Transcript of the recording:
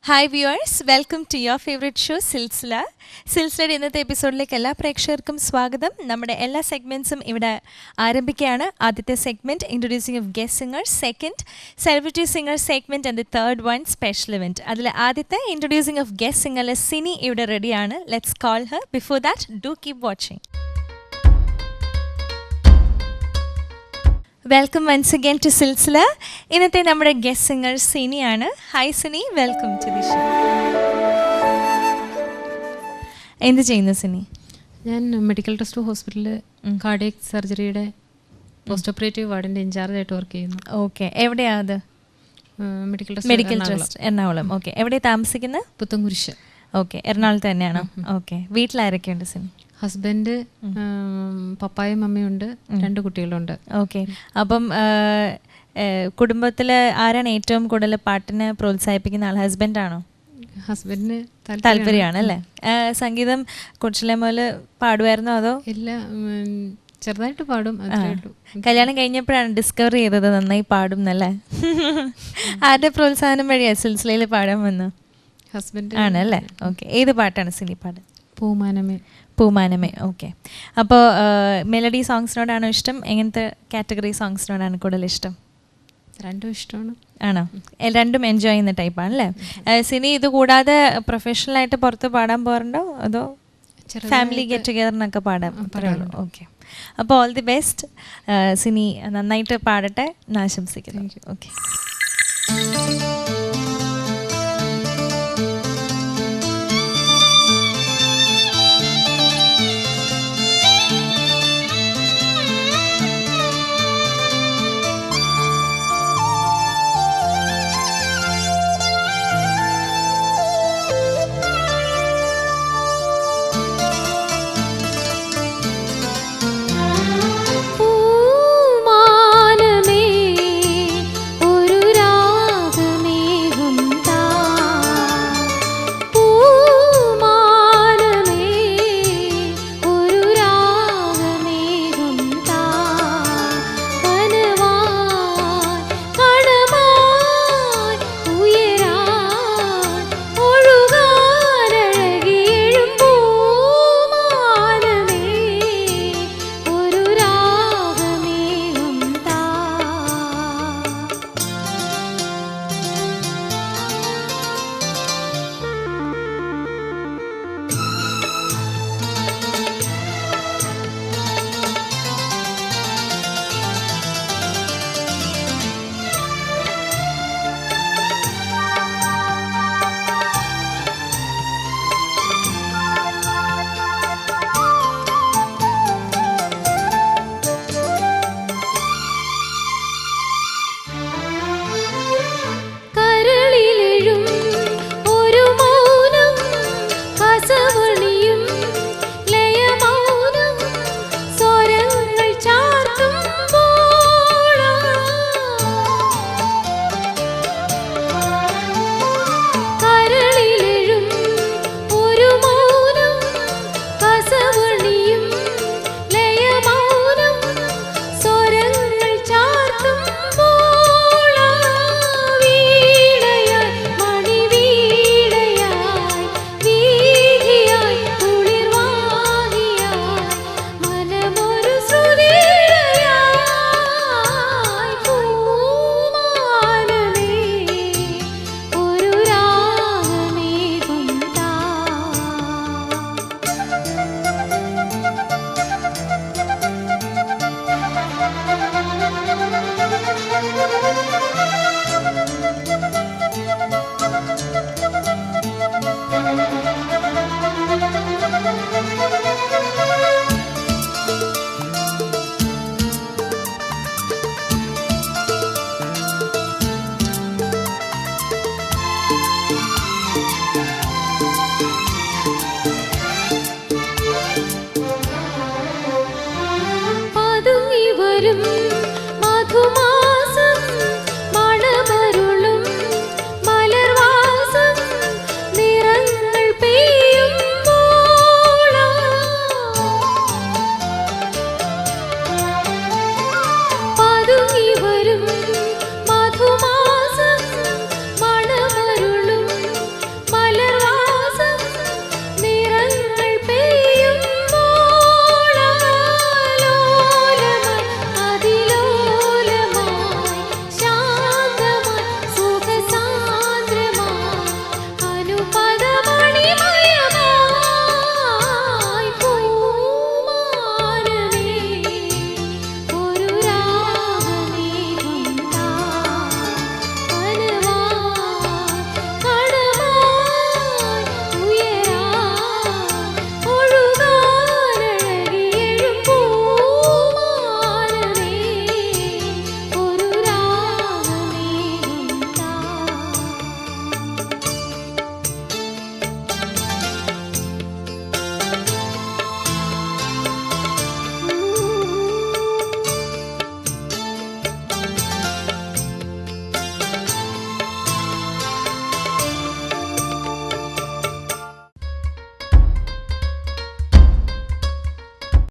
Hi viewers, welcome to your favourite show Silsila. സിൽസിലയുടെ ഇന്നത്തെ എപ്പിസോഡിലേക്ക് എല്ലാ പ്രേക്ഷകർക്കും സ്വാഗതം. നമ്മുടെ എല്ലാ സെഗ്മെൻറ്റ്സും ഇവിടെ ആരംഭിക്കുകയാണ്. ആദ്യത്തെ segment introducing of guest singer, second celebrity singer segment and the third one special event. അതിൽ ആദ്യത്തെ ഇൻട്രൊഡ്യൂസിംഗ് ഓഫ് ഗസ്റ്റ് സിംഗറിലെ സിനി ഇവിടെ റെഡിയാണ്. Let's call her. Before that do keep watching. Welcome once again to Silsila. ഇന്നത്തെ നമ്മുടെ ഗസ്റ്റ് സിംഗർ സിനിയാണ്. Hi Sini, welcome to the show. എന്ത് ചെയ്യുന്നു സിനി? ഞാൻ മെഡിക്കൽ ട്രസ്റ്റ് ഹോസ്പിറ്റലിൽ കാർഡിയക് സർജറിയുടെ പോസ്റ്റ് ഓപ്പറേറ്റീവ് വാർഡിൻ്റെ ഇൻചാർജായിട്ട് വർക്ക് ചെയ്യുന്നു. ഓക്കെ, എവിടെയാണ് അത്? Medical trust Ernakulam. ഓക്കെ, എവിടെ താമസിക്കുന്നത്? പുത്തൻകുരിശ്. ഓക്കെ, എറണാകുളത്ത് തന്നെയാണോ? ഓക്കെ, വീട്ടിലാരൊക്കെയുണ്ട് സിനി? ഹസ്ബൻഡ്, പപ്പായും മമ്മിയുണ്ട്, 2 കുട്ടികളുണ്ട്. ഓക്കെ, അപ്പം കുടുംബത്തിൽ ആരാണ് ഏറ്റവും കൂടുതൽ പാട്ടിനെ പ്രോത്സാഹിപ്പിക്കുന്ന ആൾ? ഹസ്ബൻഡാണോ? ഹസ്ബൻഡിന് താല്പര്യമാണ് അല്ലേ? സംഗീതം കൊച്ചിലെ മുതൽ പാടുമായിരുന്നോ അതോ? ഇല്ല, ചെറുതായിട്ട് പാടും. കല്യാണം കഴിഞ്ഞപ്പോഴാണ് ഡിസ്കവർ ചെയ്തത് നന്നായി പാടും എന്നല്ലേ? ആരുടെ പ്രോത്സാഹനം വഴിയാണ് സിൽസിലയിൽ പാടാൻ വന്നു? ഹസ്ബൻഡ് ആണല്ലേ? ഓക്കെ, ഏത് പാട്ടാണ് സിനി പാട്? പൂമാനമേ. പൂമാനമേ. ഓക്കെ, അപ്പോൾ മെലഡി സോങ്സിനോടാണോ ഇഷ്ടം? എങ്ങനത്തെ കാറ്റഗറി സോങ്സിനോടാണ് കൂടുതൽ ഇഷ്ടം? രണ്ടും ഇഷ്ടമാണ്. ആണോ? രണ്ടും എൻജോയ് ചെയ്യുന്ന ടൈപ്പാണല്ലേ? സിനി ഇത് കൂടാതെ പ്രൊഫഷണലായിട്ട് പുറത്ത് പാടാൻ പോകാറുണ്ടോ അതോ ഫാമിലി ഗെറ്റ് ടുഗെദറിനൊക്കെ പാടാൻ? ഓക്കെ, അപ്പോൾ ഓൾ ദി ബെസ്റ്റ്. സിനി നന്നായിട്ട് പാടട്ടെ എന്ന് ആശംസിക്കുന്നു. ഓക്കെ.